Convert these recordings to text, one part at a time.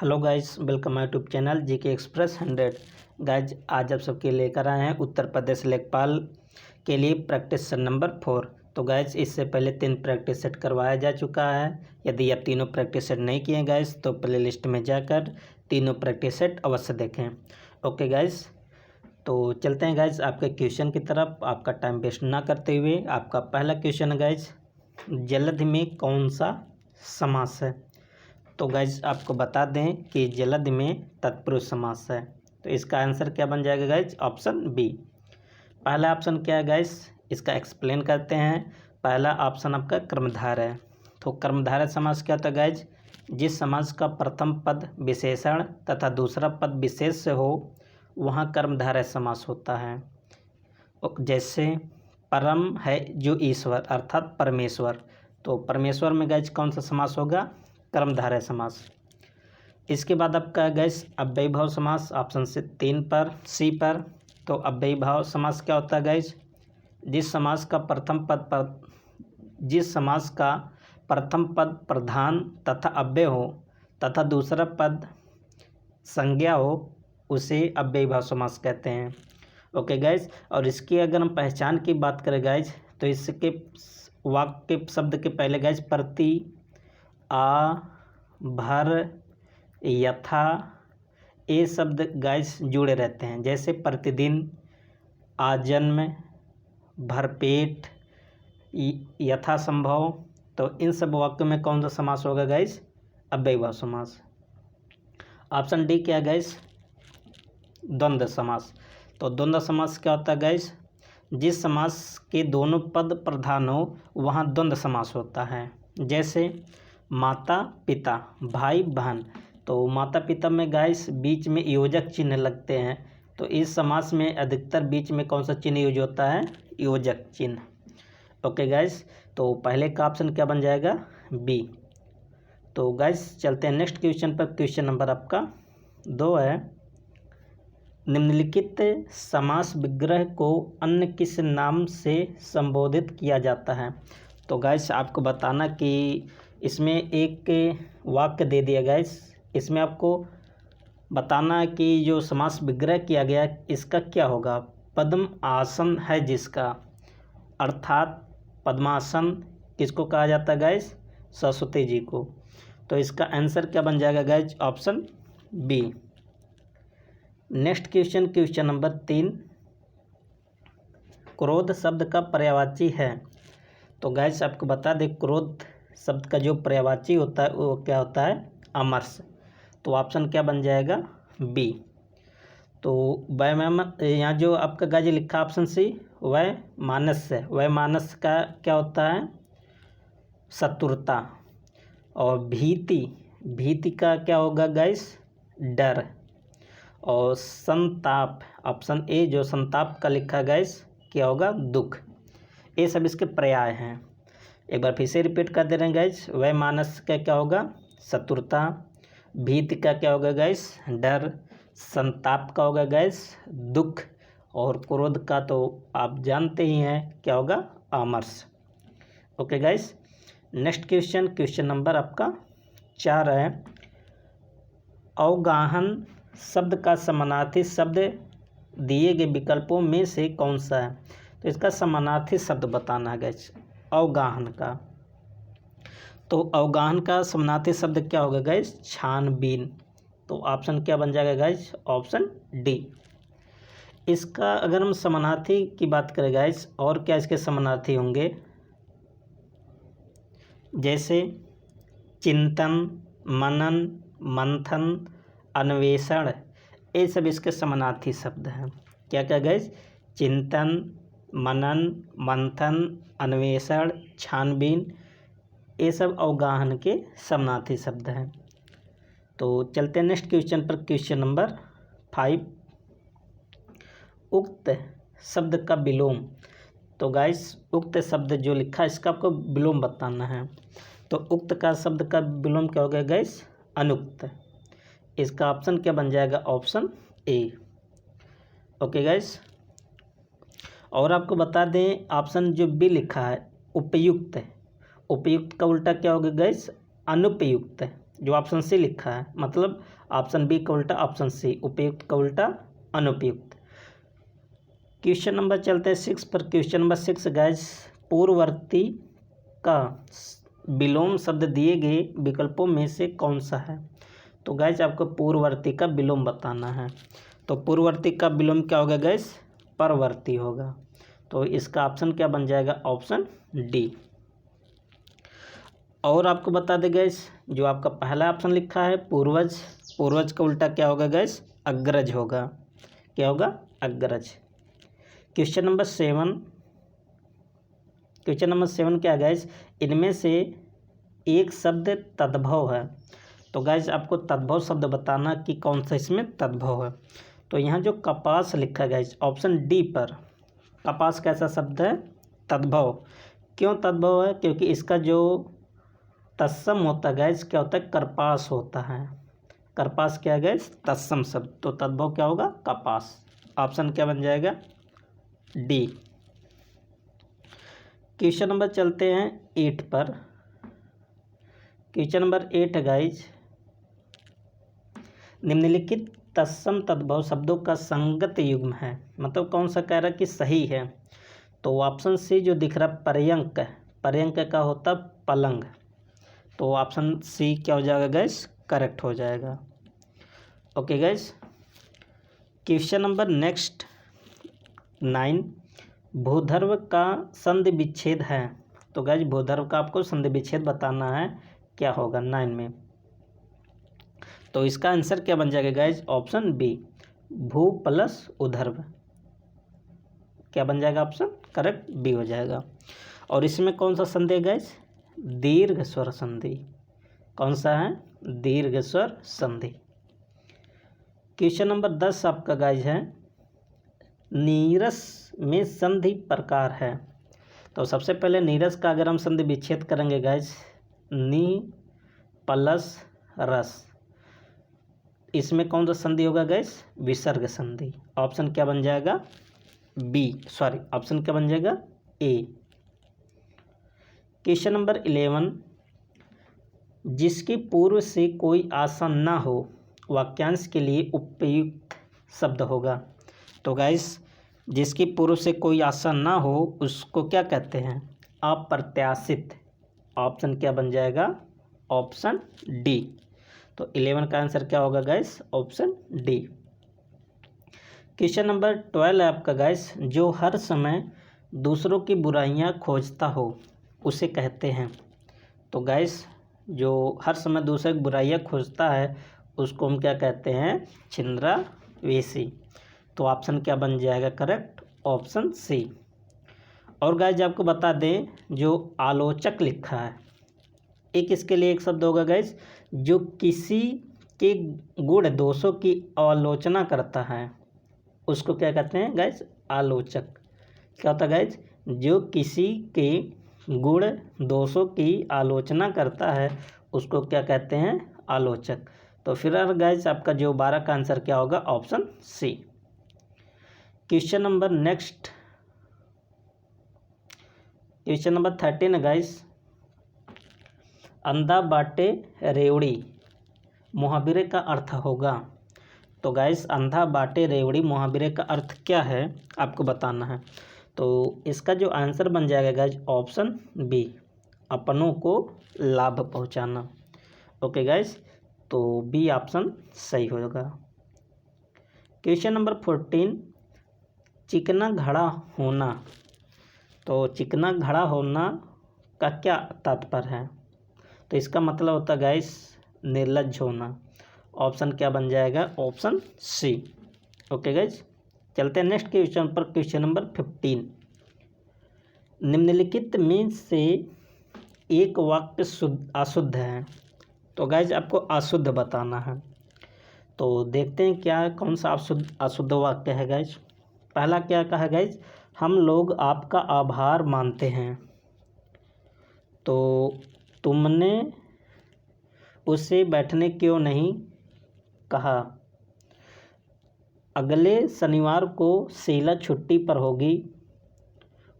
Hello guys, welcome my YouTube channel GK express 100। Guys आज आप सबके लेकर आए हैं उत्तर प्रदेश लेखपाल के लिए प्रैक्टिस सेट नंबर 4। तो गाइज इससे पहले 3 प्रैक्टिस सेट करवाया जा चुका है। यदि आप तीनों प्रैक्टिस सेट नहीं किए गाइज तो प्ले लिस्ट में जाकर तीनों प्रैक्टिस सेट अवश्य देखें। ओके गाइज, तो चलते हैं गाइज आपके क्वेश्चन की तरफ। आपका टाइम वेस्ट ना करते हुए आपका पहला क्वेश्चन है गाइज, जलद में कौन सा समास है। तो गाइज आपको बता दें कि जलद में तत्पुरुष समास है। तो इसका आंसर क्या बन जाएगा गाइज, ऑप्शन बी। पहला ऑप्शन क्या है गाइज, इसका एक्सप्लेन करते हैं। पहला ऑप्शन आपका कर्मधारय है। तो कर्मधारय समास क्या होता है गाइज, जिस समास का प्रथम पद विशेषण तथा दूसरा पद विशेष से हो वहाँ कर्मधारय समास होता है। जैसे परम है जो ईश्वर अर्थात परमेश्वर, तो परमेश्वर में गाइज कौन सा समास होगा, कर्मधारय समास। इसके बाद आपका गैस अव्ययीभाव समास, ऑप्शन से 3 पर सी पर। तो अव्ययीभाव समास क्या होता है गैस, जिस समास का प्रथम पद प्रधान तथा अव्यय हो तथा दूसरा पद संज्ञा हो उसे अव्ययीभाव समास कहते हैं। ओके गैस, और इसकी अगर हम पहचान की बात करें गैस तो इसके वाक्य के शब्द के पहले गैस प्रति, आ, भर, यथा ये शब्द गाइस जुड़े रहते हैं। जैसे प्रतिदिन, आजन्म, भरपेट, यथासंभव। तो इन सब वाक्यों में कौन सा समास होगा गाइस, अव्ययीभाव समास। ऑप्शन डी क्या है गाइस, द्वंद्व समास। तो द्वंद्व समास क्या होता है गाइस, जिस समास के दोनों पद प्रधान हो वहाँ द्वंद्व समास होता है। जैसे माता पिता, भाई बहन। तो माता पिता में गाइस बीच में योजक चिन्ह लगते हैं। तो इस समास में अधिकतर बीच में कौन सा चिन्ह यूज होता है, योजक चिन्ह। ओके गाइस, तो पहले का ऑप्शन क्या बन जाएगा, बी। तो गाइस चलते हैं नेक्स्ट क्वेश्चन पर। क्वेश्चन नंबर आपका 2 है, निम्नलिखित समास विग्रह को अन्य किस नाम से संबोधित किया जाता है। तो गाइस आपको बताना कि इसमें एक वाक्य दे दिया गाइस, इसमें आपको बताना है कि जो समास विग्रह किया गया इसका क्या होगा। पद्म आसन है जिसका, अर्थात पद्मासन किसको कहा जाता है गाइस, सरस्वती जी को। तो इसका आंसर क्या बन जाएगा guys, option B. Next question, question number 3, क्रोध शब्द का पर्यायवाची है। तो गाइस आपको बता दें क्रोध शब्द का जो पर्यायवाची होता है वो क्या होता है, अमर्ष। तो ऑप्शन क्या बन जाएगा, बी। तो यहाँ जो आपका गाइस लिखा ऑप्शन सी, वह मानस है। वह मानस का क्या होता है, शत्रुता। और भीति का क्या होगा गाइस, डर। और संताप, ऑप्शन ए जो संताप का लिखा गाइस क्या होगा, दुख। ये सब इसके पर्याय हैं। एक बार फिर से रिपीट कर दे रहे हैं गाइस, वह मानस का क्या होगा, शत्रुता। भीति का क्या होगा गाइस, डर। संताप का होगा गाइस, दुख। और क्रोध का तो आप जानते ही हैं क्या होगा, आमर्ष। Okay guys, next question, question number आपका 4 है, अवगाहन शब्द का समानार्थी शब्द दिए गए विकल्पों में से कौन सा है। तो इसका समानार्थी शब्द बताना है गाइस, अवगाहन का। तो अवगाहन का समानार्थी शब्द क्या होगा गाइस, छानबीन। तो ऑप्शन क्या बन जाएगा गाइस, ऑप्शन डी। इसका अगर हम समानार्थी की बात करें गाइस, और क्या इसके समानार्थी होंगे, जैसे चिंतन, मनन, मंथन, अन्वेषण। ये सब इसके समानार्थी शब्द हैं। क्या क्या गाइस, चिंतन, मनन, मंथन, अन्वेषण, छानबीन, ये सब अवगाहन के समानार्थी शब्द हैं। तो चलते हैं नेक्स्ट क्वेश्चन पर। क्वेश्चन नंबर 5, उक्त शब्द का विलोम। तो गाइस उक्त शब्द जो लिखा है इसका आपको विलोम बताना है। तो उक्त का शब्द का विलोम क्या हो गया गाइस, अनुक्त। इसका ऑप्शन क्या बन जाएगा, ऑप्शन ए। ओके गाइस, और आपको बता दें ऑप्शन जो बी लिखा है उपयुक्त है। उपयुक्त का उल्टा क्या होगा गाइस, अनुपयुक्त। जो ऑप्शन सी लिखा है, मतलब ऑप्शन बी का उल्टा ऑप्शन सी, उपयुक्त का उल्टा अनुपयुक्त। क्वेश्चन नंबर चलते हैं 6 पर। क्वेश्चन नंबर 6 गाइस, पूर्ववर्ती का विलोम शब्द दिए गए विकल्पों में से कौन सा है? तो गाइस आपको पूर्ववर्ती का विलोम बताना है। तो पूर्ववर्ती का विलोम क्या होगा गाइस? परवर्ती होगा। तो इसका ऑप्शन क्या बन जाएगा? Option D. और आपको बता दें गैस, जो आपका पहला ऑप्शन लिखा है पूर्वज, पूर्वज का उल्टा क्या होगा गैस? अग्रज होगा। क्या होगा? अग्रज। क्वेश्चन नंबर 7, क्वेश्चन नंबर 7 क्या गैस? इनमें से एक शब्द तद्भव है। तो गैस आपको तद्भव शब्द बताना कि कौन सा इसमें तद्भव है। तो यहाँ जो कपास लिखा है गैस, ऑप्शन डी पर, कपास कैसा शब्द है? तद्भव। क्यों तद्भव है? क्योंकि इसका जो तत्सम होता है गैस, क्या होता है? करपास होता है। करपास क्या है गैस? तत्सम शब्द। तो तद्भव क्या होगा? कपास। ऑप्शन क्या बन जाएगा? डी। क्वेश्चन नंबर चलते हैं 8 पर। क्वेश्चन नंबर 8 गाइज, निम्नलिखित तत्सम तद्भव शब्दों का संगत युग्म है, मतलब कौन सा कह रहा है कि सही है? तो ऑप्शन सी जो दिख रहा है पर्यंक, पर्यंक का होता पलंग। तो ऑप्शन सी क्या हो जाएगा गैस? करेक्ट हो जाएगा। Okay gas, question number next 9, भूधर्व का संधि विच्छेद है। तो गैस भूधर्व का आपको संधि विच्छेद बताना है, क्या होगा 9 में? तो इसका आंसर क्या बन जाएगा गैस? ऑप्शन बी, भू प्लस उधर्व। क्या बन जाएगा ऑप्शन? करेक्ट बी हो जाएगा। और इसमें कौन सा संधि है गैस? दीर्घ स्वर संधि। कौन सा है? दीर्घ स्वर संधि। क्वेश्चन नंबर 10 आपका गाइज है, नीरस में संधि प्रकार है। तो सबसे पहले नीरस का अगर हम संधि विच्छेद करेंगे गाइज, नी प्लस रस, इसमें कौन सा संधि होगा गाइज? विसर्ग संधि। ऑप्शन क्या बन जाएगा? बी, सॉरी ऑप्शन क्या बन जाएगा? ए। क्वेश्चन नंबर 11, जिसके पूर्व से कोई आसन ना हो वाक्यांश के लिए उपयुक्त शब्द होगा। तो गाइस जिसकी पूर्व से कोई आसन ना हो उसको क्या कहते हैं? अप्रत्याशित। ऑप्शन क्या बन जाएगा? Option D. तो 11 का आंसर क्या होगा guys? Option D. Question number 12 है आपका गाइस, जो हर समय दूसरों की बुराइयां खोजता हो उसे कहते हैं। तो गाइस जो हर समय दूसरे की बुराइयां खोजता है उसको हम क्या कहते हैं? छिंद्रावेशी। तो ऑप्शन क्या बन जाएगा करेक्ट? Option C. और गाइस आपको बता दें, जो आलोचक लिखा है, एक इसके लिए एक शब्द होगा गाइस, जो किसी के गुण दोषों की आलोचना करता है उसको क्या कहते हैं गाइस? आलोचक। क्या होता है गाइस? जो किसी के गुण दोषों की आलोचना करता है उसको क्या कहते हैं? आलोचक। तो फिर गाइस आपका जो 12 का आंसर क्या होगा? Option C. Question number next, question number 13 guys, अंधा बाटे रेवड़ी मुहावरे का अर्थ होगा। तो गाइस अंधा बाटे रेवड़ी मुहावरे का अर्थ क्या है आपको बताना है। तो इसका जो आंसर बन जाएगा गाइस ऑप्शन बी, अपनों को लाभ पहुंचाना। ओके गाइस, तो बी ऑप्शन सही होगा। क्वेश्चन नंबर 14, चिकना घड़ा होना। तो चिकना घड़ा होना का क्या तात्पर्य है? तो इसका मतलब होता है गाइस निर्लज्ज होना। ऑप्शन क्या बन जाएगा? ऑप्शन सी। ओके गाइस, चलते हैं नेक्स्ट क्वेश्चन पर। क्वेश्चन नंबर 15, निम्नलिखित में से एक वाक्य अशुद्ध है। तो गाइस आपको अशुद्ध बताना है। तो देखते हैं क्या कौन सा अशुद्ध वाक्य है गाइस। पहला क्या कहा गाइस? हम लोग आपका आभार मानते हैं। तो तुमने उसे बैठने क्यों नहीं कहा? अगले शनिवार को शीला छुट्टी पर होगी,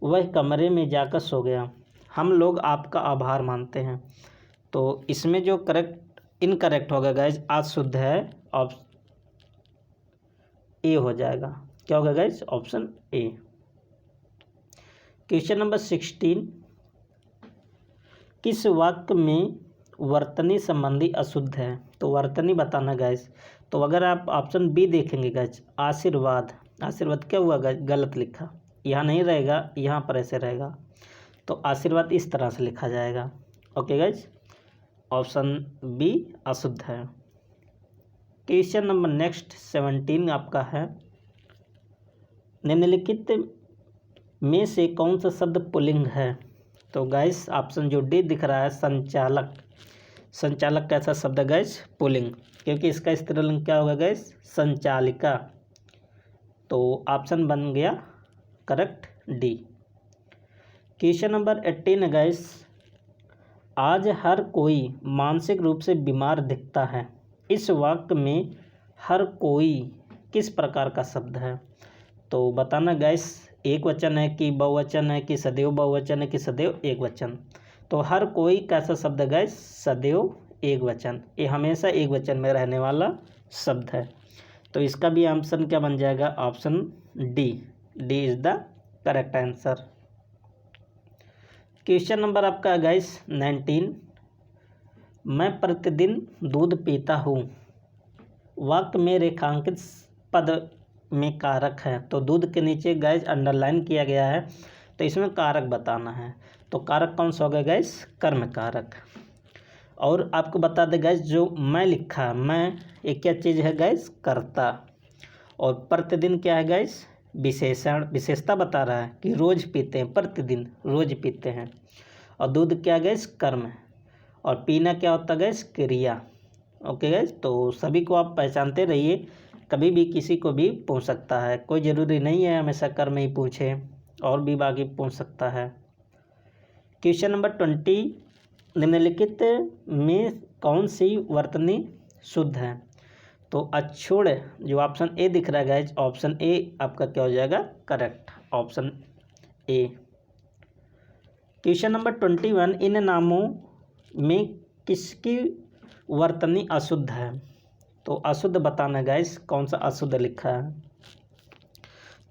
वह कमरे में जाकर सो गया। हम लोग आपका आभार मानते हैं। तो इसमें जो करेक्ट इनकरेक्ट होगा गाइज, अशुद्ध है, ऑप्शन ए हो जाएगा। क्या होगा guys? Option A. Question number 16, किस वाक्य में वर्तनी संबंधी अशुद्ध है? तो वर्तनी बताना गाइज। तो अगर आप ऑप्शन बी देखेंगे गाइज, आशीर्वाद, आशीर्वाद क्या हुआ गाइज? गलत लिखा, यहाँ नहीं रहेगा, यहाँ पर ऐसे रहेगा, तो आशीर्वाद इस तरह से लिखा जाएगा। ओके गाइज, ऑप्शन बी अशुद्ध है। क्वेश्चन नंबर नेक्स्ट 17 आपका है, निम्नलिखित में से कौन सा शब्द पुल्लिंग है? तो गाइस ऑप्शन जो डी दिख रहा है, संचालक। संचालक कैसा शब्द है गाइस? पुल्लिंग, क्योंकि इसका स्त्रीलिंग क्या होगा गाइस? संचालिका। तो ऑप्शन बन गया करेक्ट डी। क्वेश्चन नंबर 18 है गाइस, आज हर कोई मानसिक रूप से बीमार दिखता है, इस वाक्य में हर कोई किस प्रकार का शब्द है? तो बताना गाइस, एक वचन है कि बहुवचन है कि सदैव बहुवचन है कि सदैव एक वचन? तो हर कोई कैसा शब्द है गाइस? सदैव एक वचन, ये हमेशा एक वचन में रहने वाला शब्द है। तो इसका भी ऑप्शन क्या बन जाएगा? Option D, D is the correct answer. Question number आपका गाइस 19, मैं प्रतिदिन दूध पीता हूँ, वाक्य में रेखांकित पद में कारक है। तो दूध के नीचे गाइस अंडरलाइन किया गया है, तो इसमें कारक बताना है। तो कारक कौन सा होगा गाइस? कर्म कारक। और आपको बता दें गाइस, जो मैं लिखा, मैं एक क्या चीज़ है गाइस? कर्ता। और प्रतिदिन क्या है गाइस? विशेषण, विशेषता बता रहा है कि रोज़ पीते हैं, प्रतिदिन रोज़ पीते हैं। और दूध क्या गाइस? कर्म है। और पीना क्या होता है गाइस? क्रिया। ओके गाइस, तो सभी को आप पहचानते रहिए, कभी भी किसी को भी पूछ सकता है, कोई ज़रूरी नहीं है हमेशा कर्म ही पूछे, और भी बाकी पूछ सकता है। क्वेश्चन नंबर 20, निम्नलिखित में कौन सी वर्तनी शुद्ध है? तो अक्षुण, जो ऑप्शन ए दिख रहा है गाइज, ऑप्शन ए आपका क्या हो जाएगा? Correct, option A. Question number 21, इन नामों में किसकी वर्तनी अशुद्ध है? तो अशुद्ध बताना गाइस, कौन सा अशुद्ध लिखा है?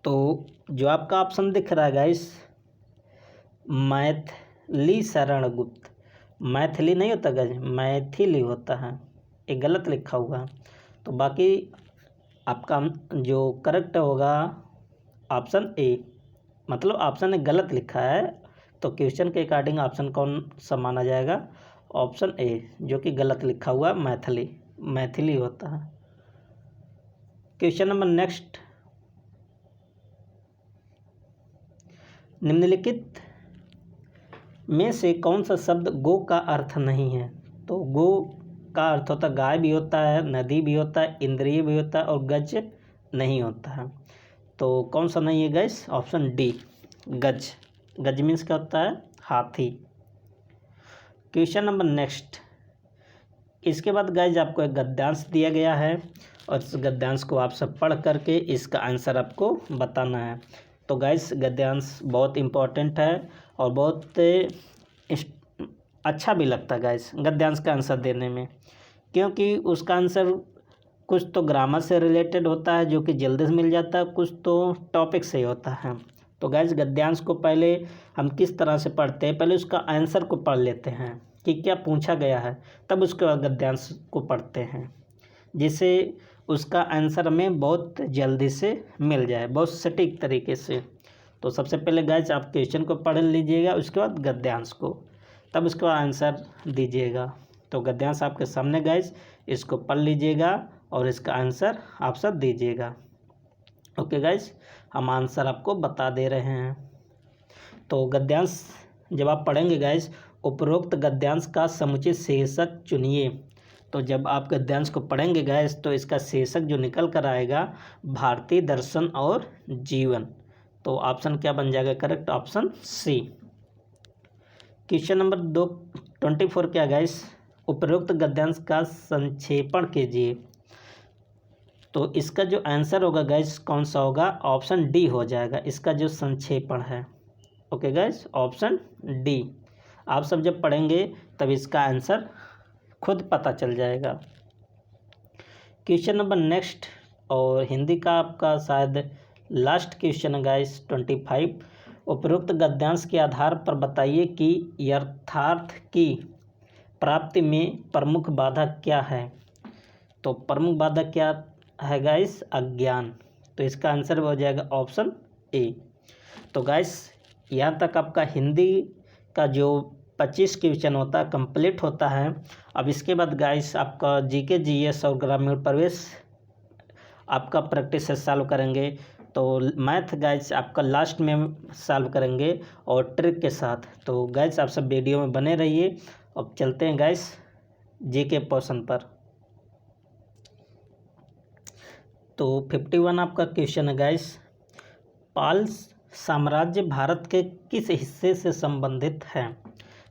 तो जो आपका ऑप्शन दिख रहा है गाइस, मैथिली शरण गुप्त, मैथिली नहीं होता गाइस, मैथिली होता है, ये गलत लिखा हुआ है। तो बाकी आपका जो करेक्ट होगा ऑप्शन ए, मतलब ऑप्शन ने गलत लिखा है, तो क्वेश्चन के अकॉर्डिंग ऑप्शन कौन सा माना जाएगा? ऑप्शन ए, जो कि गलत लिखा हुआ मैथिली, मैथिली होता है। क्वेश्चन नंबर नेक्स्ट, निम्नलिखित में से कौन सा शब्द गो का अर्थ नहीं है? तो गो का अर्थ होता है गाय भी होता है, नदी भी होता है, इंद्रिय भी होता है, और गज नहीं होता है। तो कौन सा नहीं है गाइस? ऑप्शन डी, गज। गज मीन्स क्या होता है? हाथी। क्वेश्चन नंबर नेक्स्ट, इसके बाद गाइज आपको एक गद्यांश दिया गया है, और इस गद्यांश को आप सब पढ़ करके इसका आंसर आपको बताना है। तो गाइज गद्यांश बहुत इम्पोर्टेंट है और बहुत अच्छा भी लगता है गाइज गद्यांश का आंसर देने में, क्योंकि उसका आंसर कुछ तो ग्रामर से रिलेटेड होता है जो कि जल्दी से मिल जाता है, कुछ तो टॉपिक से ही होता है। तो गाइज गद्यांश को पहले हम किस तरह से पढ़ते हैं? पहले उसका आंसर को पढ़ लेते हैं कि क्या पूछा गया है, तब उसके बाद गद्यांश को पढ़ते हैं, जिससे उसका आंसर हमें बहुत जल्दी से मिल जाए, बहुत सटीक तरीके से। तो सबसे पहले गाइज आप क्वेश्चन को पढ़ लीजिएगा, उसके बाद गद्यांश को, तब उसके बाद आंसर दीजिएगा। तो गद्यांश आपके सामने गाइज, इसको पढ़ लीजिएगा और इसका आंसर आप सब दीजिएगा। ओके गाइज, हम आंसर आपको बता दे रहे हैं। तो गद्यांश जब आप पढ़ेंगे गाइज, उपरोक्त गद्यांश का समुचित शीर्षक चुनिए। तो जब आप गद्यांश को पढ़ेंगे गाइज, तो इसका शीर्षक जो निकल कर आएगा, भारतीय दर्शन और जीवन। तो ऑप्शन क्या बन जाएगा correct? Option C. Question number 24 क्या गाइज, उपरोक्त गद्यांश का संक्षेपण कीजिए। तो इसका जो आंसर होगा गाइज कौन सा होगा? ऑप्शन डी हो जाएगा, इसका जो संक्षेपण है। Okay guys, option D. आप सब जब पढ़ेंगे तब इसका आंसर खुद पता चल जाएगा। क्वेश्चन नंबर नेक्स्ट, और हिंदी का आपका शायद लास्ट क्वेश्चन है गाइस 25। उपरोक्त गद्यांश के आधार पर बताइए कि यथार्थ की प्राप्ति में प्रमुख बाधा क्या है। तो प्रमुख बाधा क्या है गाइस? अज्ञान। तो इसका आंसर हो जाएगा ऑप्शन ए। तो गाइस यहाँ तक आपका हिंदी का जो 25 क्वेश्चन होता है कंप्लीट होता है। अब इसके बाद गाइस आपका जीके जीएस और ग्रामीण प्रवेश आपका प्रैक्टिस से सॉल्व करेंगे। तो मैथ गाइस आपका लास्ट में सॉल्व करेंगे और ट्रिक के साथ। तो गाइस आप सब वीडियो में बने रहिए। अब चलते हैं गाइस जीके पोर्शन पर। तो 51 आपका क्वेश्चन है गाइस, पाल साम्राज्य भारत के किस हिस्से से संबंधित है।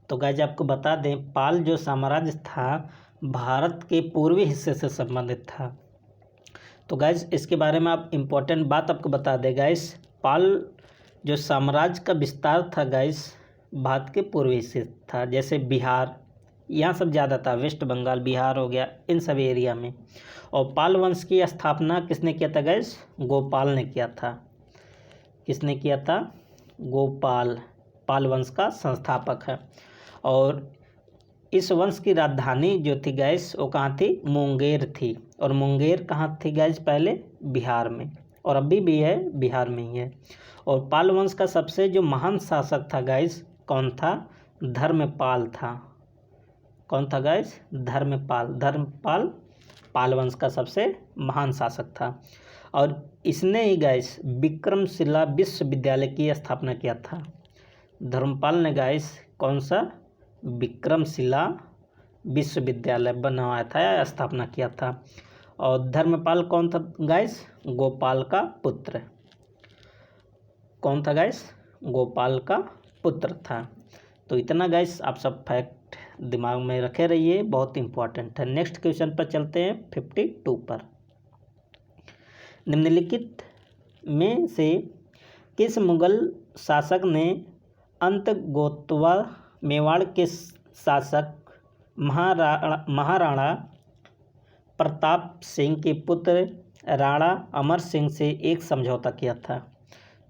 तो गाइस आपको बता दें, पाल जो साम्राज्य था भारत के पूर्वी हिस्से से संबंधित था। तो गाइस इसके बारे में आप इम्पोर्टेंट बात आपको बता दें गाइस, पाल जो साम्राज्य का विस्तार था गाइस भारत के पूर्वी हिस्से था, जैसे बिहार यहाँ सब ज़्यादा था, वेस्ट बंगाल बिहार हो गया, इन सभी एरिया में। और पाल वंश की स्थापना किसने किया था गाइस? गोपाल ने किया था। किसने किया था? गोपाल पाल वंश का संस्थापक है। और इस वंश की राजधानी जो थी गैस वो कहाँ थी? मुंगेर थी। और मुंगेर कहाँ थी गैस? पहले बिहार में, और अभी भी है, बिहार में ही है। और पाल वंश का सबसे जो महान शासक था गैस कौन था? धर्मपाल था। कौन था गैस? धर्मपाल। धर्मपाल पाल वंश का सबसे महान शासक था। और इसने ही गैस विक्रमशिला विश्वविद्यालय की स्थापना किया था। धर्मपाल ने गैस कौन सा? विक्रमशिला विश्वविद्यालय बनवाया था या स्थापना किया था। और धर्मपाल कौन था गाइस? गोपाल का पुत्र। कौन था गाइस? गोपाल का पुत्र था। तो इतना गाइस आप सब फैक्ट दिमाग में रखे रहिए, बहुत इंपॉर्टेंट है। नेक्स्ट क्वेश्चन पर चलते हैं 52 पर। निम्नलिखित में से किस मुगल शासक ने अंतर्गोत्वा मेवाड़ के शासक महाराणा प्रताप सिंह के पुत्र राणा अमर सिंह से एक समझौता किया था?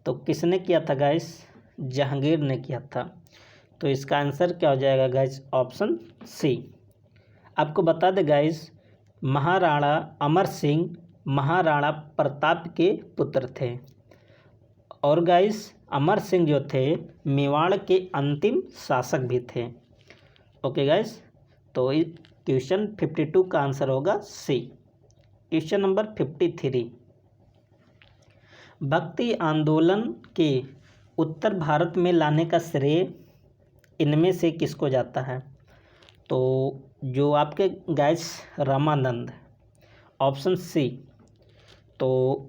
तो किसने किया था गाइस? जहांगीर ने किया था। तो इसका आंसर क्या हो जाएगा गाइस? Option C. आपको बता दें गाइस, महाराणा अमर सिंह महाराणा प्रताप के पुत्र थे। और गाइस अमर सिंह जो थे मेवाड़ के अंतिम शासक भी थे। ओके गाइस, तो क्वेश्चन 52 का आंसर होगा सी। क्वेश्चन नंबर 53, भक्ति आंदोलन के उत्तर भारत में लाने का श्रेय इनमें से किसको जाता है? तो जो आपके गाइस रामानंद, ऑप्शन सी। तो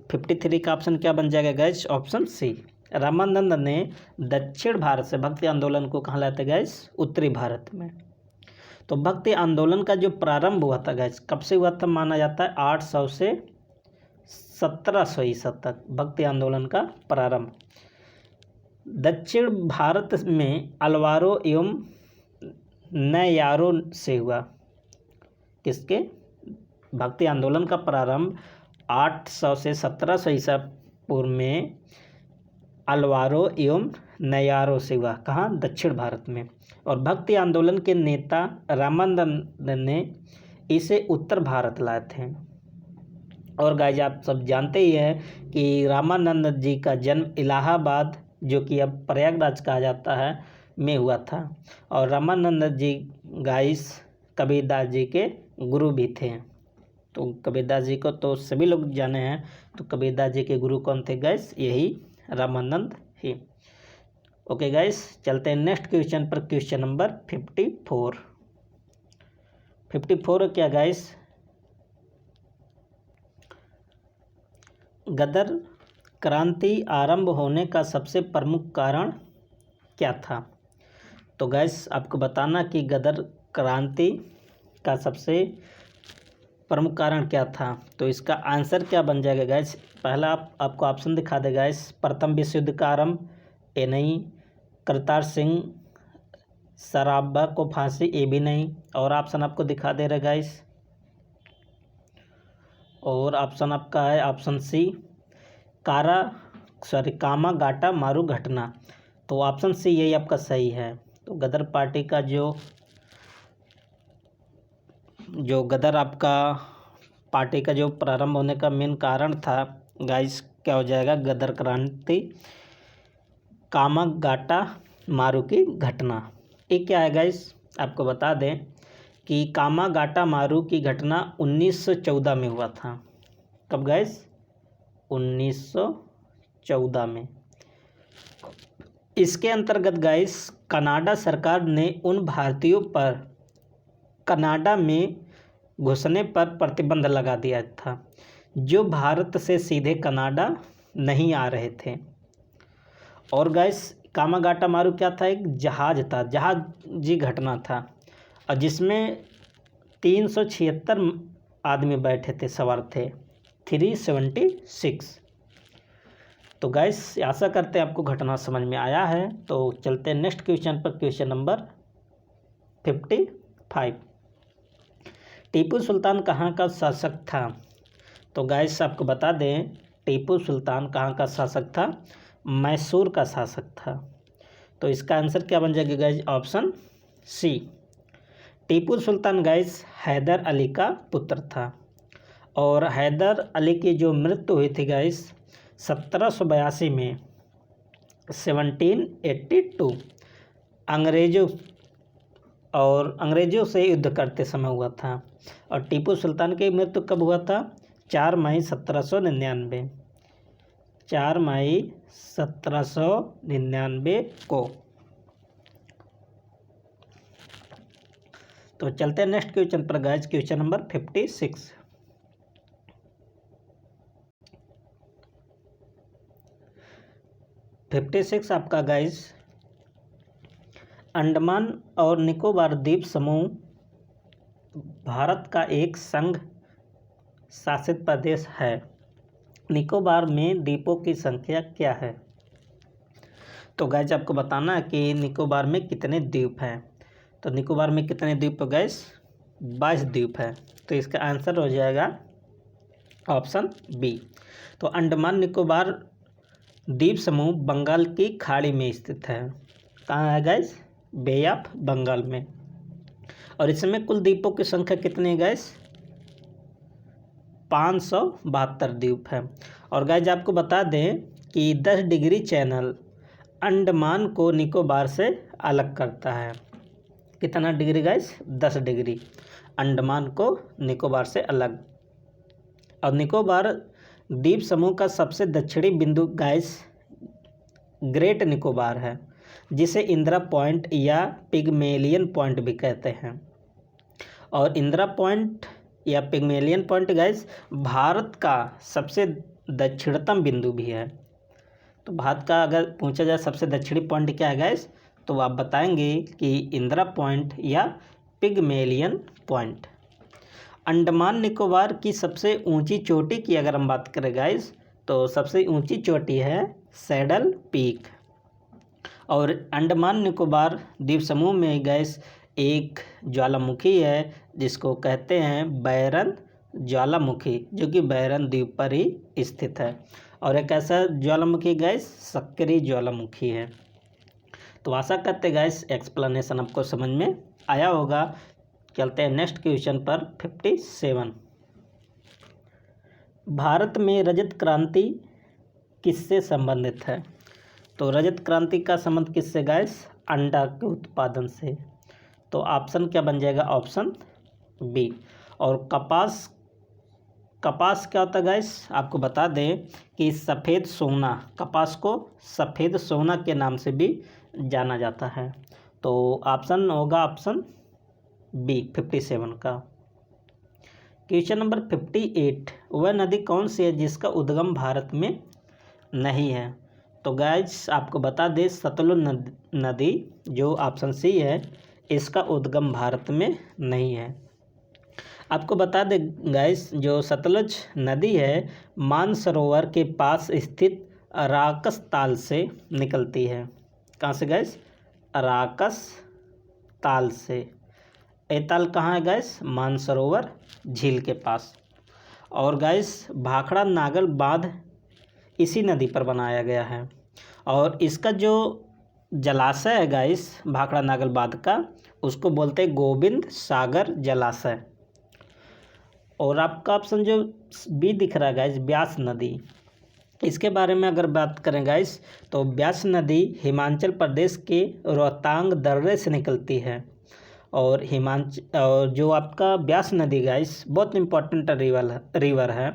53 का ऑप्शन क्या बन जाएगा गाइस? Option C. रामानंद ने दक्षिण भारत से भक्ति आंदोलन को कहाँ लाते गाइस? उत्तरी भारत में। तो भक्ति आंदोलन का जो प्रारंभ हुआ था गाइस कब से हुआ था? माना जाता है 800 से 1700 ईसा तक भक्ति आंदोलन का प्रारंभ दक्षिण भारत में अलवारों एवं नयारों से हुआ। किसके? भक्ति आंदोलन का प्रारंभ 800 से 1700 ईसा पूर्व में अलवारों एवं नयारों से हुआ। कहाँ? दक्षिण भारत में। और भक्ति आंदोलन के नेता रामानंद ने इसे उत्तर भारत लाए थे। और गाइस आप सब जानते ही हैं कि रामानंद जी का जन्म इलाहाबाद, जो कि अब प्रयागराज कहा जाता है, में हुआ था। और रामानंद जी गाइस कबीरदास जी के गुरु भी थे। तो कबीरदास जी को तो सभी लोग जाने हैं। तो कबीरदास जी के गुरु कौन थे गाइस? यही रामानंद ही। ओके गाइस, चलते हैं नेक्स्ट क्वेश्चन पर। Question number 54। 54 क्या गाइस? गदर क्रांति आरंभ होने का सबसे प्रमुख कारण क्या था? तो गाइस आपको बताना कि गदर क्रांति का सबसे प्रमुख कारण क्या था। तो इसका आंसर क्या बन जाएगा गाइस? पहला आपको ऑप्शन दिखा दे गाइस, प्रथम विश्व युद्ध का आरंभ, ए नहीं, करतार सिंह सराबा को फांसी, ये भी नहीं। और ऑप्शन आपको दिखा दे रहा है गाइस, और ऑप्शन आपका है ऑप्शन सी, कामागाटा मारू घटना। तो ऑप्शन सी यही आपका सही है। तो गदर पार्टी का जो गदर आपका पार्टी का जो प्रारंभ होने का मेन कारण था गाइस, क्या हो जाएगा, गदर क्रांति, कामागाटा मारू की घटना। ये क्या है गाइस, आपको बता दें कि कामागाटा मारू की घटना 1914 में हुआ था। कब गाइस, 1914 में। इसके अंतर्गत गाइस कनाडा सरकार ने उन भारतीयों पर कनाडा में घुसने पर प्रतिबंध लगा दिया था जो भारत से सीधे कनाडा नहीं आ रहे थे। और गाइस कामागाटा मारू क्या था, एक जहाज था, जहाजी घटना था, और जिसमें 376 आदमी बैठे थे, सवार थे 376। तो गाइस आशा करते हैं आपको घटना समझ में आया है। तो चलते हैं नेक्स्ट क्वेश्चन पर, क्वेश्चन नंबर 55। टीपू सुल्तान कहाँ का शासक था? तो गाइस आपको बता दें, टीपू सुल्तान कहाँ का शासक था, मैसूर का शासक था। तो इसका आंसर क्या बन जाएगा guys, option C. Tipu Sultan guys Haider Ali का पुत्र था, और हैदर अली की जो मृत्यु हुई थी गाइस 1782 में, 1782, अंग्रेज़ों से युद्ध करते समय हुआ था। और टीपू सुल्तान की मृत्यु कब हुआ था, 4 मई 1799, 4 मई 1799 को। तो चलते हैं नेक्स्ट क्वेश्चन पर गाइस, क्वेश्चन नंबर 56। आपका गाइस, अंडमान और निकोबार द्वीप समूह भारत का एक संघ शासित प्रदेश है। निकोबार में द्वीपों की संख्या क्या है? तो गाइस आपको बताना है कि निकोबार में कितने द्वीप हैं। तो निकोबार में कितने द्वीप है गाइस, 22 द्वीप है। तो इसका आंसर हो जाएगा ऑप्शन बी। तो अंडमान निकोबार द्वीप समूह बंगाल की खाड़ी में स्थित है। कहाँ है गाइस, बे ऑफ बंगाल में। और इसमें कुल द्वीपों की संख्या कितनी है गाइस, 572 द्वीप है। और गाइस आपको बता दें कि 10 डिग्री चैनल अंडमान को निकोबार से अलग करता है। कितना डिग्री गाइस, 10 डिग्री अंडमान को निकोबार से अलग। और निकोबार द्वीप समूह का सबसे दक्षिणी बिंदु गाइस ग्रेट निकोबार है, जिसे इंदिरा पॉइंट या पिगमेलियन पॉइंट भी कहते हैं। और इंदिरा पॉइंट या पिगमेलियन पॉइंट गाइस भारत का सबसे दक्षिणतम बिंदु भी है। तो भारत का अगर पूछा जाए सबसे दक्षिणी पॉइंट क्या है गाइस, तो आप बताएंगे कि इंदिरा पॉइंट या पिगमेलियन पॉइंट। अंडमान निकोबार की सबसे ऊंची चोटी की अगर हम बात करें गाइस, तो सबसे ऊंची चोटी है सैडल पीक। और अंडमान निकोबार द्वीप समूह में गैस एक ज्वालामुखी है जिसको कहते हैं बैरन ज्वालामुखी, जो कि बैरन द्वीप पर ही स्थित है। और एक ऐसा ज्वालामुखी गैस सक्रिय ज्वालामुखी है। तो आशा करते गैस एक्सप्लेनेशन आपको समझ में आया होगा। चलते हैं नेक्स्ट क्वेश्चन पर 57। भारत में रजत क्रांति किससे संबंधित है? तो रजत क्रांति का संबंध किससे गैस, अंडा के उत्पादन से। तो ऑप्शन क्या बन जाएगा, ऑप्शन बी। और कपास क्या होता है गैस, आपको बता दें कि सफ़ेद सोना, कपास को सफ़ेद सोना के नाम से भी जाना जाता है। तो ऑप्शन होगा ऑप्शन बी 57 का। क्वेश्चन नंबर 58, वह नदी कौन सी है जिसका उद्गम भारत में नहीं है? तो गाइस आपको बता दें सतलुज नदी जो ऑप्शन सी है, इसका उद्गम भारत में नहीं है। आपको बता दें गाइस जो सतलुज नदी है मानसरोवर के पास स्थित अराकस ताल से निकलती है। कहाँ से गाइस, अराकस ताल से। ऐताल कहाँ है गैस? मानसरोवर झील के पास। और गैस भाखड़ा नागल बांध इसी नदी पर बनाया गया है। और इसका जो जलाशय है गैस भाखड़ा नागल बांध का, उसको बोलते हैं गोविंद सागर जलाशय। और आपका ऑप्शन जो बी दिख रहा है गैस, ब्यास नदी, इसके बारे में अगर बात करें गैस तो ब्यास नदी हिमाचल प्रदेश के रोहतांग दर्रे से निकलती है। और जो आपका ब्यास नदी गैस बहुत इम्पोर्टेंट रिवर है।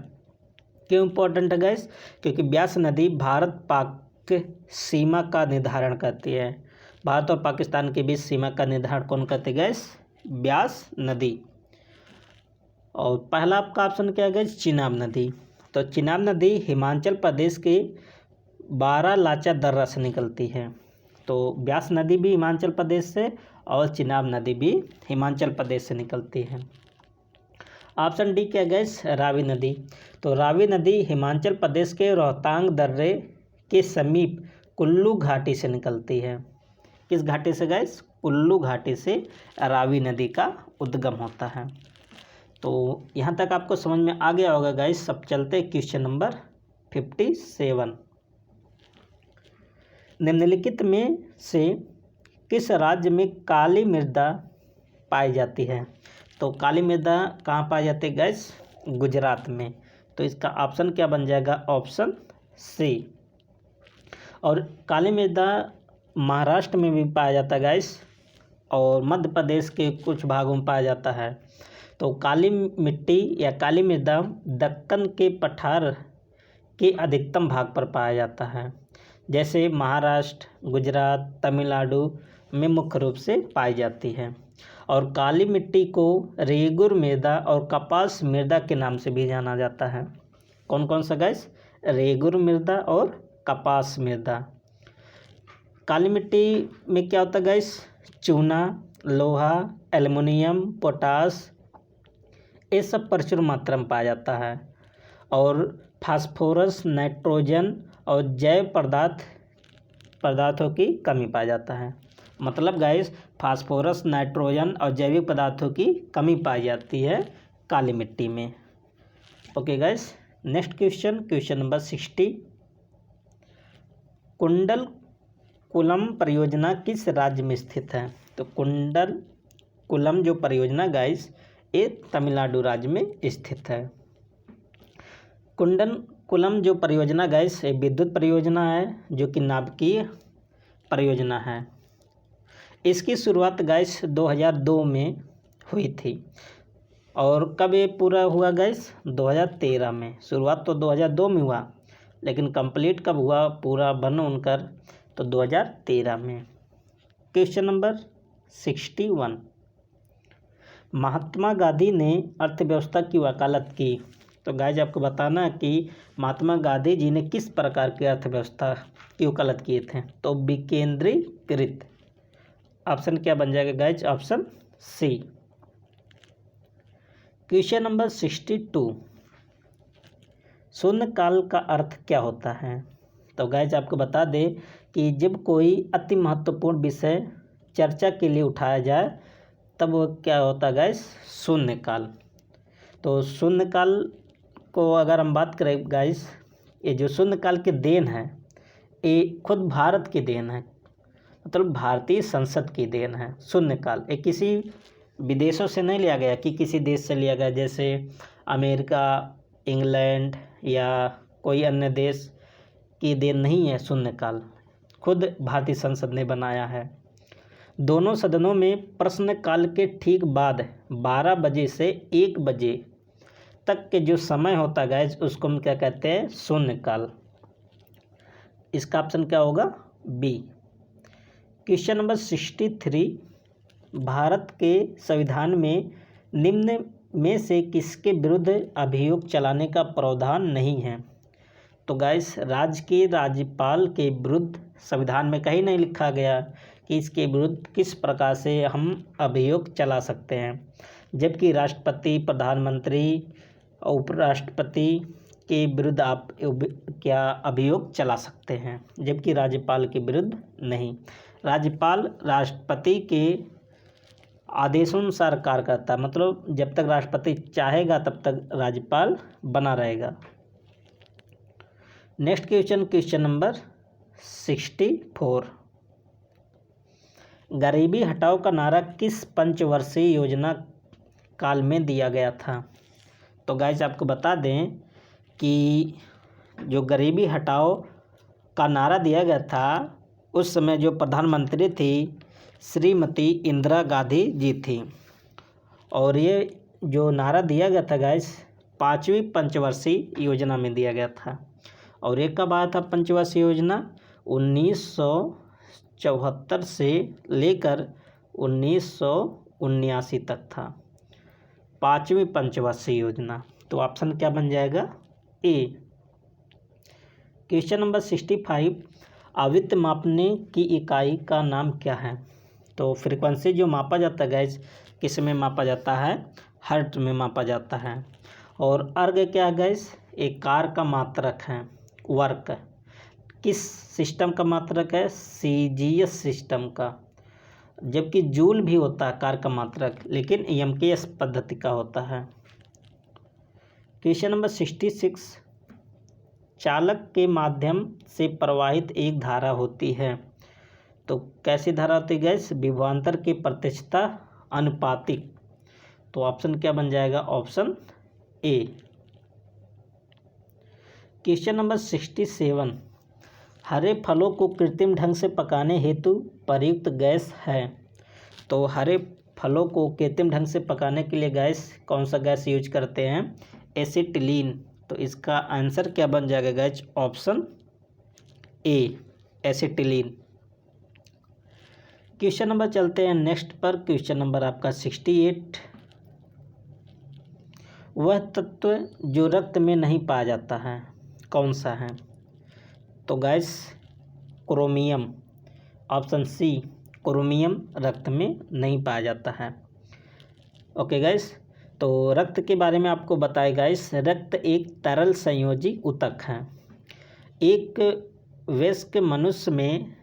क्यों इम्पोर्टेंट है गैस? क्योंकि ब्यास नदी भारत पाक सीमा का निर्धारण करती है। भारत और पाकिस्तान के बीच सीमा का निर्धारण कौन करती है गैस? ब्यास नदी। और पहला आपका ऑप्शन क्या है गैस? चिनाब नदी। तो चिनाब नदी हिमाचल प्रदेश के बारालाचा दर्रा से निकलती है। तो ब्यास नदी भी हिमाचल प्रदेश से और चिनाब नदी भी हिमाचल प्रदेश से निकलती है। ऑप्शन डी क्या गैस? रावी नदी। तो रावी नदी हिमाचल प्रदेश के रोहतांग दर्रे के समीप कुल्लू घाटी से निकलती है। किस घाटी से गैस? कुल्लू घाटी से रावी नदी का उद्गम होता है। तो यहाँ तक आपको समझ में आ गया होगा गाइस। अब चलते क्वेश्चन नंबर 57। निम्नलिखित में से किस राज्य में काली मृदा पाई जाती है? तो काली मृदा कहाँ पाई जाती है गैस? गुजरात में। तो इसका ऑप्शन क्या बन जाएगा? Option C. और काली मृदा महाराष्ट्र में भी पाया जाता है गैस, और मध्य प्रदेश के कुछ भागों में पाया जाता है। तो काली मिट्टी या काली मृदा दक्कन के पठार के अधिकतम भाग पर पाया जाता है, जैसे महाराष्ट्र, गुजरात, तमिलनाडु में मुख्य रूप से पाई जाती है। और काली मिट्टी को रेगुर मृदा और कपास मृदा के नाम से भी जाना जाता है। कौन कौन सा गैस? रेगुर मृदा और कपास मृदा। काली मिट्टी में क्या होता है गैस? चूना, लोहा, एल्युमिनियम, पोटास, ये सब प्रचुर मात्रा में पाया जाता है। और फास्फोरस, नाइट्रोजन और जैव पदार्थों की कमी पाया जाता है। मतलब गाइस फास्फोरस, नाइट्रोजन और जैविक पदार्थों की कमी पाई जाती है काली मिट्टी में। Okay guys, next question number 60। Kudankulam परियोजना किस राज्य में स्थित है? तो कुंडलकुलम जो परियोजना गाइस ये तमिलनाडु राज्य में स्थित है। कुंडलकुलम जो परियोजना गैस एक विद्युत परियोजना है जो कि नाभिकीय परियोजना है। इसकी शुरुआत गैस 2002 में हुई थी। और कब ये पूरा हुआ गैस? 2013 में। शुरुआत तो 2002 में हुआ, लेकिन कंप्लीट कब हुआ पूरा बन उनकर? तो 2013 में। Question number 61। महात्मा गांधी ने अर्थव्यवस्था की वकालत की। तो गाइज आपको बताना है कि महात्मा गांधी जी ने किस प्रकार की अर्थव्यवस्था की वकालत किए थे? तो विकेंद्रीकृत। ऑप्शन क्या बन जाएगा guys? Option C. Question number 62। शून्यकाल का अर्थ क्या होता है? तो गाइज आपको बता दें कि जब कोई अति महत्वपूर्ण विषय चर्चा के लिए उठाया जाए तब वो क्या होता है गाइस? शून्यकाल। तो शून्यकाल को अगर हम बात करें गाइस, ये जो शून्यकाल की देन है ये खुद भारत की देन है, मतलब भारतीय संसद की देन है। शून्यकाल ये किसी विदेशों से नहीं लिया गया कि किसी देश से लिया गया, जैसे अमेरिका, इंग्लैंड या कोई अन्य देश की देन नहीं है। शून्यकाल खुद भारतीय संसद ने बनाया है। दोनों सदनों में प्रश्नकाल के ठीक बाद 12 बजे से 1 बजे तक के जो समय होता है गाइज उसको हम क्या कहते हैं? शून्यकाल। इसका ऑप्शन क्या होगा? बी। Question number 63। भारत के संविधान में निम्न में से किसके विरुद्ध अभियोग चलाने का प्रावधान नहीं है? तो गाइस राज्य के राज्यपाल के विरुद्ध संविधान में कहीं नहीं लिखा गया कि इसके विरुद्ध किस प्रकार से हम अभियोग चला सकते हैं, जबकि राष्ट्रपति, प्रधानमंत्री और उपराष्ट्रपति के विरुद्ध आप क्या अभियोग चला सकते हैं, जबकि राज्यपाल के विरुद्ध नहीं। राज्यपाल राष्ट्रपति के आदेशानुसार कार्य करता है, मतलब जब तक राष्ट्रपति चाहेगा तब तक राज्यपाल बना रहेगा। Next question, question number 64। गरीबी हटाओ का नारा किस पंचवर्षीय योजना काल में दिया गया था? तो गाइस आपको बता दें कि जो गरीबी हटाओ का नारा दिया गया था उस समय जो प्रधानमंत्री थी श्रीमती इंदिरा गांधी जी थी, और ये जो नारा दिया गया था गाइस 5वीं पंचवर्षीय योजना में दिया गया था। और ये कब आया था पंचवर्षीय योजना? 1974 से लेकर 1979 तक था 5वीं पंचवर्षीय योजना। तो ऑप्शन क्या बन जाएगा? ए। Question number 65। आवृत्ति मापने की इकाई का नाम क्या है? तो फ्रीक्वेंसी जो मापा जाता है गैस किस में मापा जाता है? हर्ट्ज में मापा जाता है। और अर्ग क्या है गैस? एक कार का मात्रक है। वर्क किस सिस्टम का मात्रक है? सीजीएस सिस्टम का। जबकि जूल भी होता है कार का मात्रक, लेकिन एमकेएस पद्धति का होता है। Question number 66। चालक के माध्यम से प्रवाहित एक धारा होती है, तो कैसी धारा होती है गैस? विभवांतर की प्रत्यक्षता अनुपातिक। तो ऑप्शन क्या बन जाएगा? Option A. Question number 67। हरे फलों को कृत्रिम ढंग से पकाने हेतु प्रयुक्त गैस है, तो हरे फलों को कृत्रिम ढंग से पकाने के लिए गैस कौन सा गैस यूज करते हैं? एसिटिलीन। तो इसका आंसर क्या बन जाएगा guys? Option A, acetylene. Question number चलते हैं नेक्स्ट पर। क्वेश्चन नंबर आपका 68। वह तत्व जो रक्त में नहीं पाया जाता है कौन सा है? तो guys chromium. Option C, chromium रक्त में नहीं पाया जाता है। ओके गैस, तो रक्त के बारे में आपको बताया गैस, रक्त एक तरल संयोजी ऊतक है। एक वयस्क मनुष्य में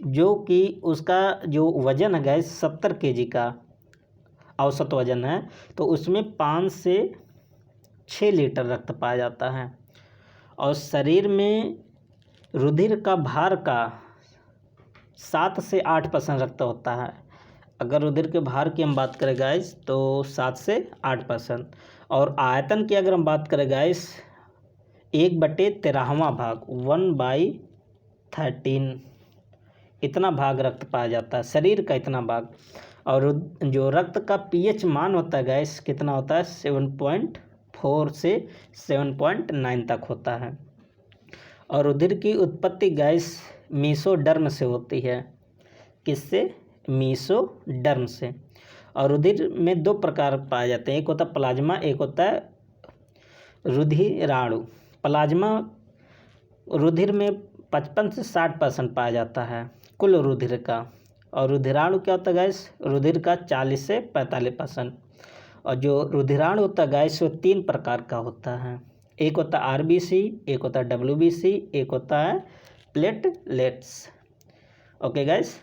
जो कि उसका जो वजन है गैस 70 kg का औसत वजन है, तो उसमें 5 से 6 लीटर रक्त पाया जाता है। और शरीर में रुधिर का भार का 7 से 8% रक्त होता है। अगर रुधिर के भार की हम बात करें गैस तो 7 से 8%। और आयतन की अगर हम बात करें गैस 1/13वां भाग 1/13 इतना भाग रक्त पाया जाता है, शरीर का इतना भाग। और जो रक्त का पीएच मान होता है गैस कितना होता है? 7.4 से 7.9 तक होता है। और रुधिर की उत्पत्ति गैस मीसोडर्म से होती है। किससे? मीसोडर्म से। और रुधिर में 2 प्रकार पाए जाते हैं, एक होता है प्लाज्मा, एक होता है रुधिराणु। प्लाज्मा रुधिर में 55 से 60% पाया जाता है कुल रुधिर का। और रुधिराणु क्या होता है गैस? रुधिर का 40 से 45%। और जो रुधिराणु होता है गैस वो 3 प्रकार का होता है, एक होता है आरबीसी, एक होता है डब्ल्यूबीसी, एक होता है platelets. Okay gas,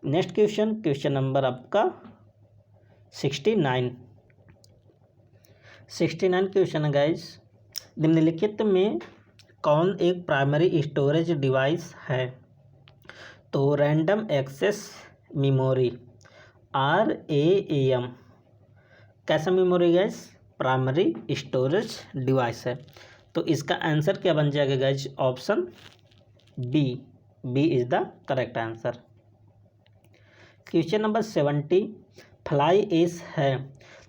next question, question number आपका 69 क्वेश्चन है गैस, निम्नलिखित में कौन एक प्राइमरी स्टोरेज डिवाइस है? तो रैंडम एक्सेस मेमोरी, RAM। कैसा memory guys? Primary storage device है। तो इसका आंसर क्या बन जाएगा guys? Option B is the correct answer. Question number 70। Fly ash है,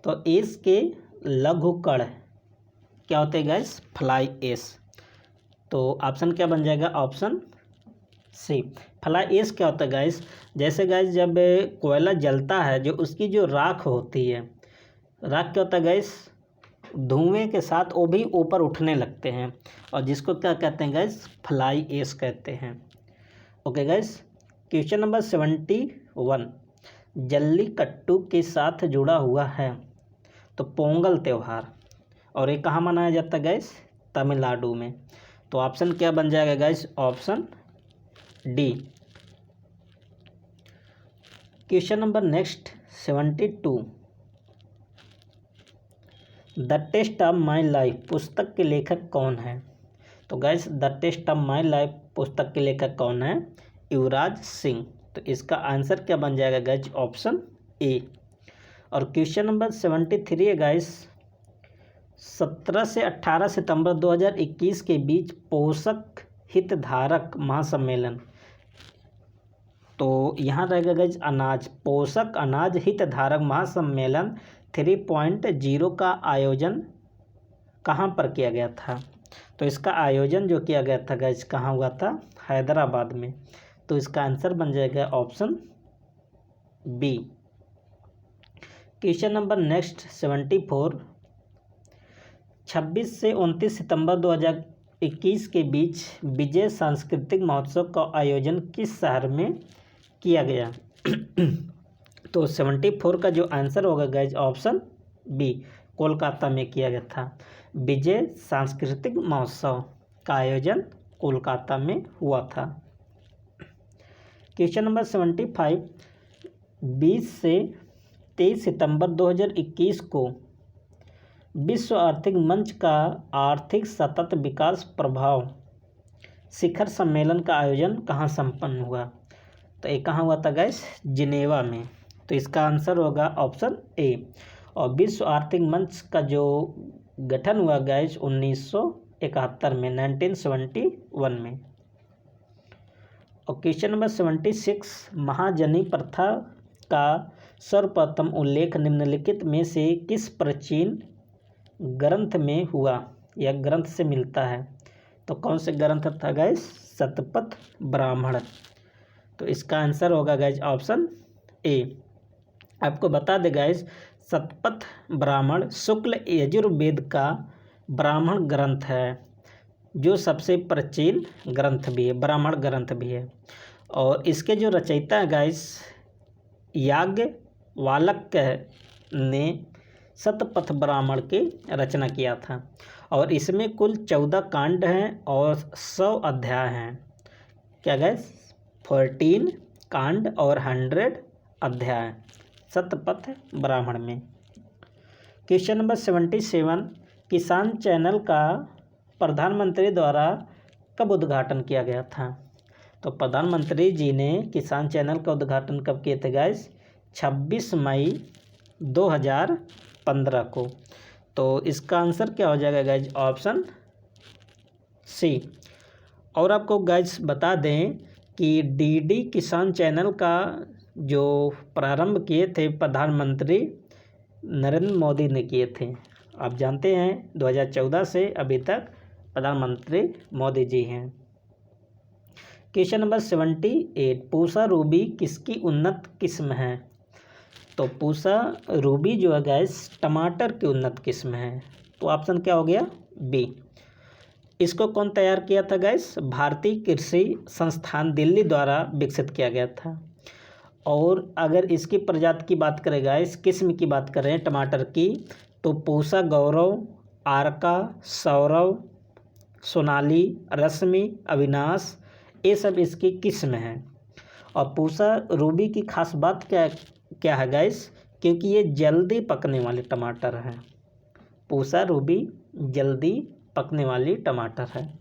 तो एश के लघुकण क्या होते हैं गैस? Fly ash. तो ऑप्शन क्या बन जाएगा? ऑप्शन सी। फ्लाई एश क्या होता है गैस? जैसे गैस जब कोयला जलता है जो उसकी जो राख होती है, राख क्या होता है गैस? धुएं के साथ वो भी ऊपर उठने लगते हैं, और जिसको क्या कहते हैं गैस? फ्लाई एश कहते हैं। Okay gas, question number 71। Jallikattu के साथ जुड़ा हुआ है, तो पोंगल त्यौहार, और ये कहाँ मनाया जाता है गैस? तमिलनाडु में। तो ऑप्शन क्या बन जाएगा guys? Option D. Question number next 72, the test of my life पुस्तक के लेखक कौन है? तो guys the test of my life पुस्तक के लेखक कौन है? युवराज सिंह। तो इसका आंसर क्या बन जाएगा गैस? Option A. और क्वेश्चन नंबर 73 है गैस, 17 से 18 सितंबर 2021 के बीच पोषक हितधारक महासम्मेलन, तो यहाँ रहेगा गैस अनाज, पोषक अनाज हितधारक महासम्मेलन 3.0 का आयोजन कहाँ पर किया गया था? तो इसका आयोजन जो किया गया था गैस कहाँ हुआ था? हैदराबाद में। तो इसका आंसर बन जाएगा option B. Question number next 74, 26 से 29 सितंबर 2021 के बीच विजय सांस्कृतिक महोत्सव का आयोजन किस शहर में किया गया? तो 74 का जो आंसर होगा गैस ऑप्शन बी, कोलकाता में किया गया था। विजय सांस्कृतिक महोत्सव का आयोजन कोलकाता में हुआ था। क्वेश्चन नंबर 75, 20 से 23 सितंबर 2021 को विश्व आर्थिक मंच का आर्थिक सतत विकास प्रभाव शिखर सम्मेलन का आयोजन कहाँ संपन्न हुआ? तो ये कहाँ हुआ था गैस? जिनेवा में। तो इसका आंसर होगा ऑप्शन ए। और विश्व आर्थिक मंच का जो गठन हुआ गैस 1971 में, 1971 में। और क्वेश्चन नंबर 76, महाजनी प्रथा का सर्वप्रथम उल्लेख निम्नलिखित में से किस प्राचीन ग्रंथ में हुआ या ग्रंथ से मिलता है? तो कौन से ग्रंथ था गैस? शतपथ ब्राह्मण। तो इसका आंसर होगा गैस ऑप्शन ए। आपको बता दे गैस, शतपथ ब्राह्मण शुक्ल यजुर्वेद का ब्राह्मण ग्रंथ है, जो सबसे प्राचीन ग्रंथ भी है, ब्राह्मण ग्रंथ भी है। और इसके जो रचयिता है गैस याज्ञवल्क्य ने शतपथ ब्राह्मण की रचना किया था। और इसमें कुल 14 कांड हैं और 100 अध्याय हैं। क्या गैस? 14 कांड और 100 अध्याय शतपथ ब्राह्मण में। क्वेश्चन नंबर 77, किसान चैनल का प्रधानमंत्री द्वारा कब उद्घाटन किया गया था? तो प्रधानमंत्री जी ने किसान चैनल का उद्घाटन कब किए थे गैस? 26 मई 2015 को। तो इसका आंसर क्या हो जाएगा गैस? Option C. और आपको गैस बता दें कि डीडी किसान चैनल का जो प्रारंभ किए थे प्रधानमंत्री नरेंद्र मोदी ने किए थे। आप जानते हैं 2014 से अभी तक प्रधानमंत्री मोदी जी हैं। क्वेश्चन नंबर 78, पूसा रूबी किसकी उन्नत किस्म है? तो पूसा रूबी जो है गैस टमाटर की उन्नत किस्म है। तो ऑप्शन क्या हो गया? बी। इसको कौन तैयार किया था गैस? भारतीय कृषि संस्थान दिल्ली द्वारा विकसित किया गया था। और अगर इसकी प्रजाति की बात करें गैस, किस्म की बात करें टमाटर की, तो पूसा गौरव, आरका, सौरव, सोनाली, रश्मि, अविनाश, ये सब इसकी किस्म हैं। और पूसा रूबी की खास बात क्या है गैस? क्योंकि ये जल्दी पकने वाले टमाटर हैं। पूसा रूबी जल्दी पकने वाली टमाटर है।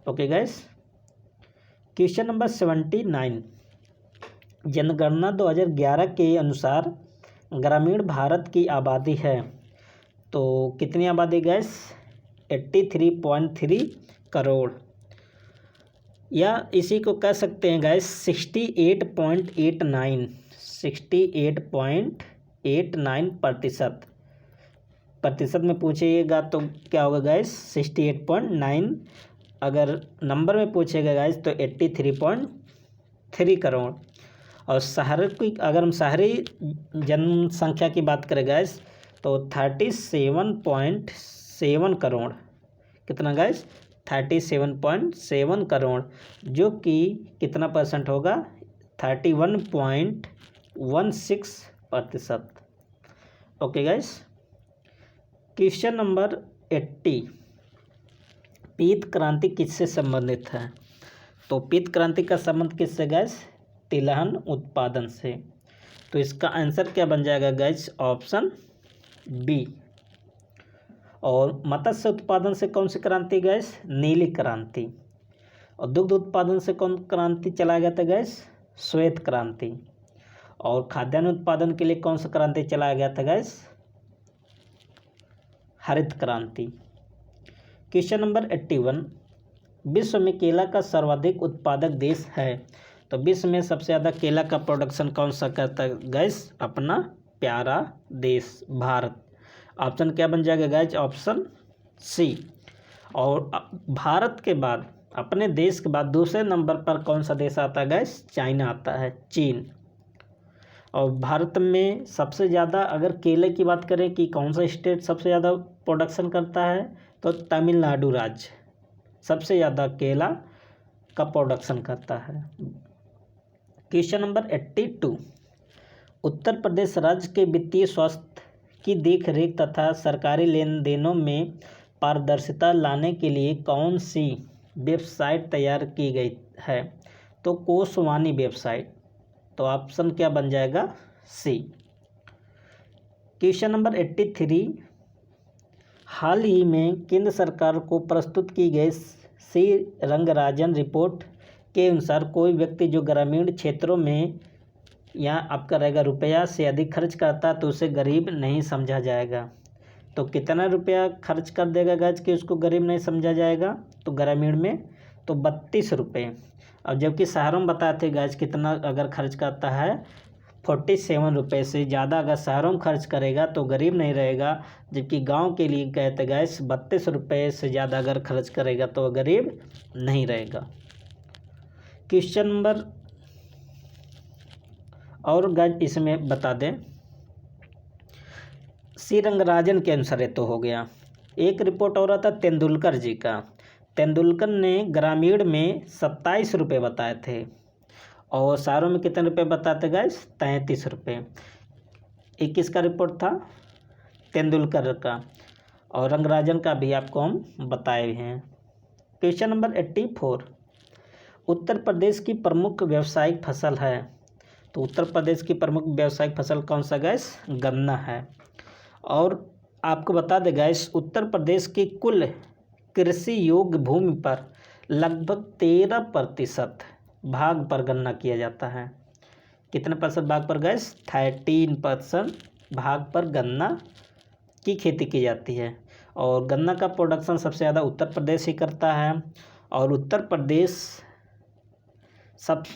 Okay gas. क्वेश्चन नंबर 79, जनगणना 2011 के अनुसार ग्रामीण भारत की आबादी है, तो कितनी आबादी गैस? 83.3 करोड़, या इसी को कह सकते हैं गैस 68.89 प्रतिशत में पूछिएगा तो क्या होगा गैस? 68.9। अगर नंबर में पूछेगा गैस तो 83.3 करोड़। और शहर की अगर हम शहरी जनसंख्या की बात करें गैस तो 37.7 करोड़। कितना गैस? 37.7 करोड़, जो कि कितना परसेंट होगा? 31.16%। Okay gas. क्वेश्चन नंबर 80, पीत क्रांति किससे संबंधित है? तो पीत क्रांति का संबंध किससे गैस? तिलहन उत्पादन से। तो इसका आंसर क्या बन जाएगा गाइस, ऑप्शन बी। और मत्स्य उत्पादन से कौन सी क्रांति गैस, नीली क्रांति। और दुग्ध उत्पादन से कौन क्रांति चलाया गया था गैस, श्वेत क्रांति। और खाद्यान्न उत्पादन के लिए कौन सा क्रांति चलाया गया था गैस, हरित क्रांति। क्वेश्चन नंबर 81, विश्व में केला का सर्वाधिक उत्पादक देश है। तो विश्व में सबसे ज़्यादा केला का प्रोडक्शन कौन सा करता है गैस, अपना प्यारा देश भारत। ऑप्शन क्या बन जाएगा गैस, ऑप्शन सी। और भारत के बाद, अपने देश के बाद दूसरे नंबर पर कौन सा देश आता है गैस, चाइना आता है, चीन। और भारत में सबसे ज़्यादा अगर केले की बात करें कि कौन सा स्टेट सबसे ज़्यादा प्रोडक्शन करता है, तो तमिलनाडु राज्य सबसे ज़्यादा केला का प्रोडक्शन करता है। क्वेश्चन नंबर 82, उत्तर प्रदेश राज्य के वित्तीय स्वास्थ्य की देखरेख तथा सरकारी लेन देनों में पारदर्शिता लाने के लिए कौन सी वेबसाइट तैयार की गई है। तो कोशवानी वेबसाइट। तो ऑप्शन क्या बन जाएगा, सी। क्वेश्चन नंबर 83, हाल ही में केंद्र सरकार को प्रस्तुत की गई सी रंगराजन रिपोर्ट के अनुसार कोई व्यक्ति जो ग्रामीण क्षेत्रों में या आपका रहेगा रुपया से अधिक खर्च करता है तो उसे गरीब नहीं समझा जाएगा। तो कितना रुपया खर्च कर देगा गज कि उसको गरीब नहीं समझा जाएगा, तो ग्रामीण में तो 32 रुपये। और जबकि शहरों में बताए थे गज कितना अगर खर्च करता है, 47 रुपये से ज़्यादा अगर शहरों में खर्च करेगा तो गरीब नहीं रहेगा। जबकि गांव के लिए कहते गैस 32 रुपये से ज़्यादा अगर खर्च करेगा तो गरीब नहीं रहेगा। क्वेश्चन नंबर और गज इसमें बता दें, सी रंगराजन के अनुसार ये तो हो गया। एक रिपोर्ट और आता तेंदुलकर जी का। तेंदुलकर ने ग्रामीण में 27 रुपये बताए थे और शहरों में कितने रुपए बताते गैस, 33 रुपये। 21 का रिपोर्ट था तेंदुलकर का, और रंगराजन का भी आपको हम बताए हैं। क्वेश्चन नंबर 84, उत्तर प्रदेश की प्रमुख व्यावसायिक फसल है। तो उत्तर प्रदेश की प्रमुख व्यावसायिक फसल कौन सा गैस, गन्ना है। और आपको बता दें गैस, उत्तर प्रदेश की कुल कृषि योग्य भूमि पर लगभग 13% भाग पर गन्ना किया जाता है। कितने % भाग पर गैस, 13% भाग पर गन्ना की खेती की जाती है। और गन्ना का प्रोडक्शन सबसे ज़्यादा उत्तर प्रदेश ही करता है। और उत्तर प्रदेश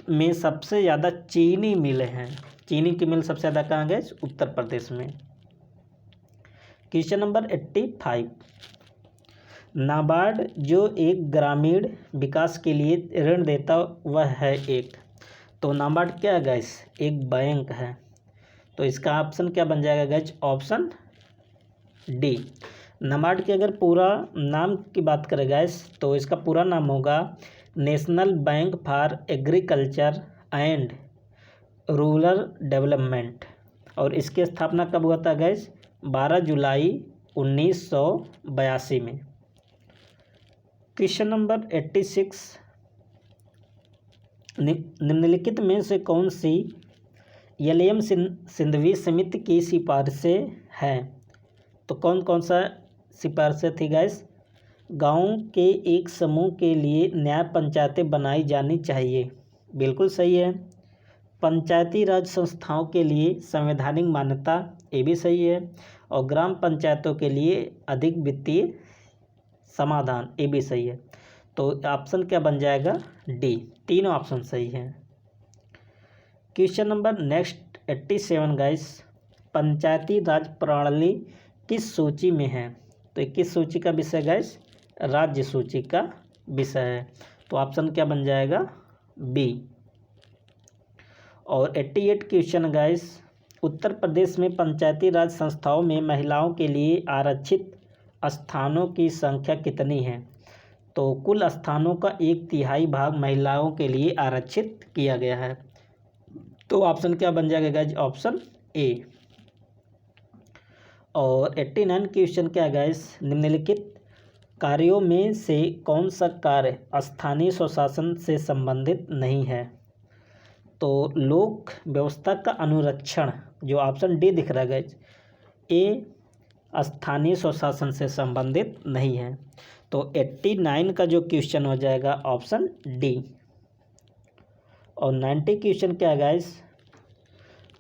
में सबसे ज़्यादा चीनी मिलें हैं। चीनी की मिल सबसे ज़्यादा कहाँ गए, उत्तर प्रदेश में। क्वेश्चन नंबर 85, नाबार्ड जो एक ग्रामीण विकास के लिए ऋण देता वह है एक। तो नाबार्ड क्या है गैस, एक बैंक है। तो इसका ऑप्शन क्या बन जाएगा गैस, ऑप्शन डी। नाबार्ड के अगर पूरा नाम की बात करें गैस, तो इसका पूरा नाम होगा national bank for agriculture and rural development. और इसकी स्थापना कब हुआ था गैस, 12 जुलाई 1982 में। क्वेश्चन नंबर 86, निम्नलिखित में से कौन सी एलएम सिंधवी समिति की सिफारिशें हैं। तो कौन कौन सा सिफारिशें थी गैस, गाँव के एक समूह के लिए न्याय पंचायतें बनाई जानी चाहिए, बिल्कुल सही है। पंचायती राज संस्थाओं के लिए संवैधानिक मान्यता, ये भी सही है। और ग्राम पंचायतों के लिए अधिक वित्तीय समाधान, ये भी सही है। तो ऑप्शन क्या बन जाएगा, डी। तीनों ऑप्शन सही हैं। क्वेश्चन नंबर नेक्स्ट 87 गाइस, पंचायती राज प्रणाली किस सूची में है। तो किस सूची का विषय गाइस, राज्य सूची का विषय है। तो ऑप्शन क्या बन जाएगा, बी। और 88 क्वेश्चन गाइस, उत्तर प्रदेश में पंचायती राज संस्थाओं में महिलाओं के लिए आरक्षित स्थानों की संख्या कितनी है। तो कुल स्थानों का 1/3 भाग महिलाओं के लिए आरक्षित किया गया है। तो ऑप्शन क्या बन जाएगा गाइस, ऑप्शन ए। और 89 क्वेश्चन क्या गाइस, निम्नलिखित कार्यों में से कौन सा कार्य स्थानीय स्वशासन से संबंधित नहीं है। तो लोक व्यवस्था का अनुरक्षण, जो ऑप्शन डी दिख रहा है गाइज, ए स्थानीय स्वशासन से संबंधित नहीं है। तो 89 का जो क्वेश्चन हो जाएगा ऑप्शन डी। और 90 क्वेश्चन क्या है गाइज,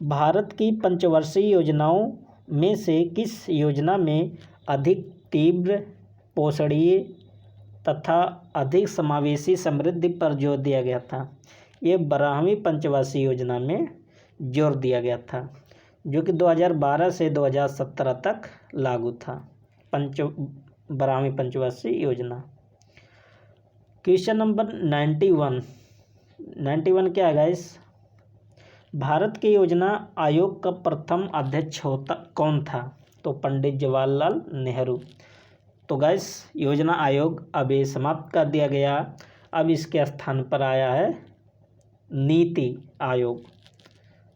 भारत की पंचवर्षीय योजनाओं में से किस योजना में अधिक तीव्र, पोषणीय तथा अधिक समावेशी समृद्धि पर जोर दिया गया था? ये 12वीं पंचवर्षीय योजना में जोर दिया गया था, जो कि 2012 से 2017 तक लागू था। 12वीं पंचवर्षीय योजना। क्वेश्चन नंबर 91 क्या है गाइस, भारत के योजना आयोग का प्रथम अध्यक्ष कौन था? तो पंडित जवाहरलाल नेहरू। तो गाइस योजना आयोग अब ये समाप्त कर दिया गया, अब इसके स्थान पर आया है NITI Aayog.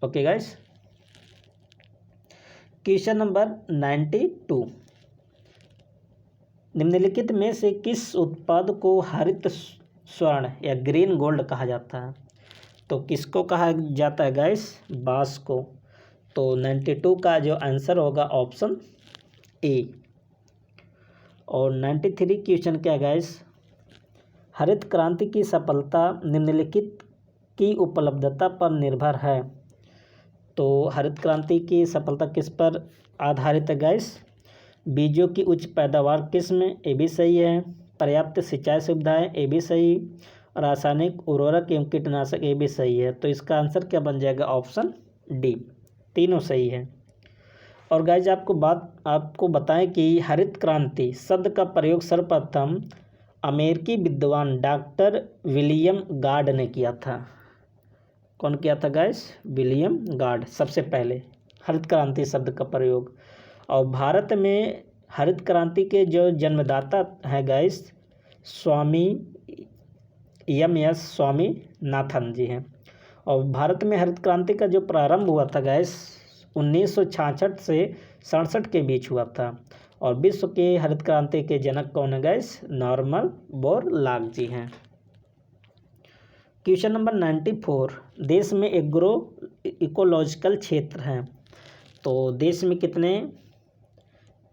Okay guys. Question number 92, निम्नलिखित में से किस उत्पाद को हरित स्वर्ण या ग्रीन गोल्ड कहा जाता है? तो किसको कहा जाता है गाइस? बांस को। तो 92 का जो आंसर होगा ऑप्शन ए। और 93 क्वेश्चन क्या है गाइस, हरित क्रांति की सफलता निम्नलिखित की उपलब्धता पर निर्भर है। तो हरित क्रांति की सफलता किस पर आधारित है गाइस? बीजों की उच्च पैदावार किस्म, ये भी सही है। पर्याप्त सिंचाई सुविधाएं, ये भी सही। रासायनिक उर्वरक एवं कीटनाशक, ये भी सही है। तो इसका आंसर क्या बन जाएगा? Option D. तीनों सही है। और गाइज आपको बताएं कि हरित क्रांति शब्द का प्रयोग सर्वप्रथम अमेरिकी विद्वान डॉक्टर विलियम गार्ड ने किया था। कौन किया था गाइस? विलियम गार्ड सबसे पहले हरित क्रांति शब्द का प्रयोग। और भारत में हरित क्रांति के जो जन्मदाता है गाइस, स्वामी एम.एस. स्वामीनाथन जी हैं। और भारत में हरित क्रांति का जो प्रारंभ हुआ था गाइस 1966 से 67 के बीच हुआ था। और विश्व के हरित क्रांति के जनक कौन है गाइस? नॉर्मन बोरलॉग जी हैं। क्वेश्चन नंबर 94, देश में इकोलॉजिकल क्षेत्र हैं। तो देश में कितने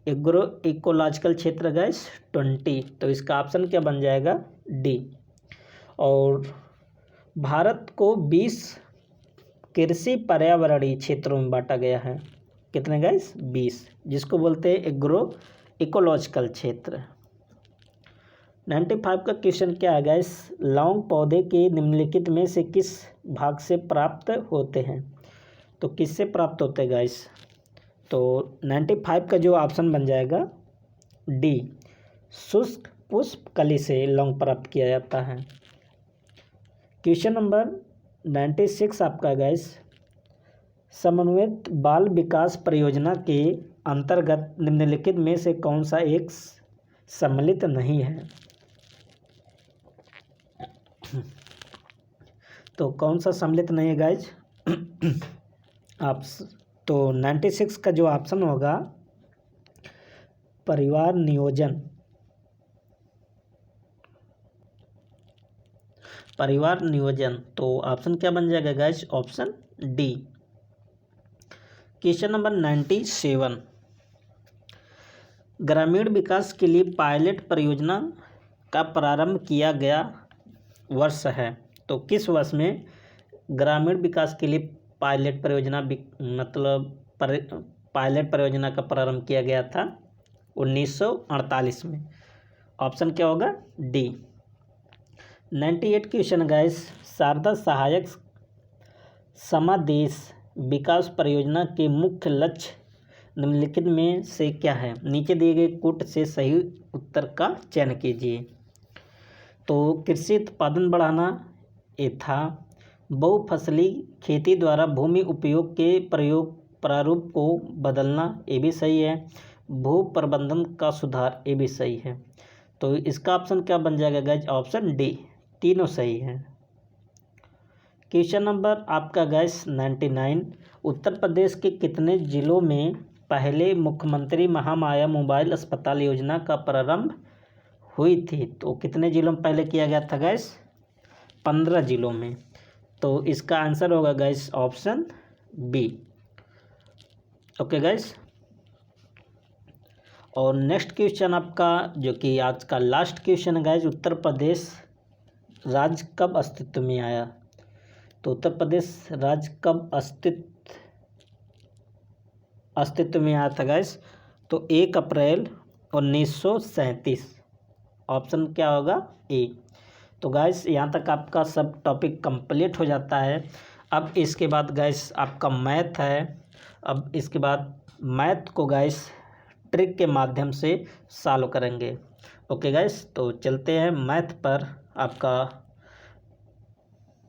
इकोलॉजिकल क्षेत्र गाइस? 20। तो इसका ऑप्शन क्या बन जाएगा? डी। और भारत को 20 कृषि पर्यावरणीय क्षेत्रों में बांटा गया है। कितने गाइस? 20, जिसको बोलते हैं इकोलॉजिकल क्षेत्र। 95 का क्वेश्चन क्या है गाइस, लौंग पौधे के निम्नलिखित में से किस भाग से प्राप्त होते हैं? तो किससे प्राप्त होते हैं गाइस? तो 95 का जो ऑप्शन बन जाएगा डी, शुष्क पुष्प कली से लौंग प्राप्त किया जाता है। क्वेश्चन नंबर 96 आपका गाइस, समन्वित बाल विकास परियोजना के अंतर्गत निम्नलिखित में से कौन सा एक सम्मिलित नहीं है? तो कौन सा सम्मिलित नहीं है गाइज? आप तो 96 का जो ऑप्शन होगा परिवार नियोजन। तो ऑप्शन क्या बन जाएगा guys? Option D. Question number 97, ग्रामीण विकास के लिए पायलट परियोजना का प्रारंभ किया गया वर्ष है। तो किस वर्ष में ग्रामीण विकास के लिए पायलट परियोजना का प्रारंभ किया गया था? 1948 में। ऑप्शन क्या होगा? डी। 98 क्वेश्चन गाइस, शारदा सहायक समादेश विकास परियोजना के मुख्य लक्ष्य निम्नलिखित में से क्या है? नीचे दिए गए कूट से सही उत्तर का चयन कीजिए। तो कृषि उत्पादन बढ़ाना ये था। बहुफसली खेती द्वारा भूमि उपयोग के प्रारूप को बदलना, ये भी सही है। भू प्रबंधन का सुधार, ये भी सही है। तो इसका ऑप्शन क्या बन जाएगा गाइज? Option D. तीनों सही है। क्वेश्चन नंबर आपका गाइस 99, उत्तर प्रदेश के कितने जिलों में पहले मुख्यमंत्री महामाया मोबाइल अस्पताल योजना का प्रारंभ हुई थी? तो कितने जिलों में पहले किया गया था गाइस? 15 जिलों में। तो इसका आंसर होगा guys option B. Okay guys, और नेक्स्ट क्वेश्चन आपका जो कि आज का लास्ट क्वेश्चन है गाइस, उत्तर प्रदेश राज्य कब अस्तित्व में आया? तो उत्तर प्रदेश राज्य कब अस्तित्व में आया था गाइस? तो 1 अप्रैल 1937। ऑप्शन क्या होगा? ए। तो गाइस यहाँ तक आपका सब टॉपिक कंप्लीट हो जाता है। अब इसके बाद गाइस आपका मैथ है। अब इसके बाद मैथ को गाइस ट्रिक के माध्यम से सॉल्व करेंगे। ओके गाइस, तो चलते हैं मैथ पर। आपका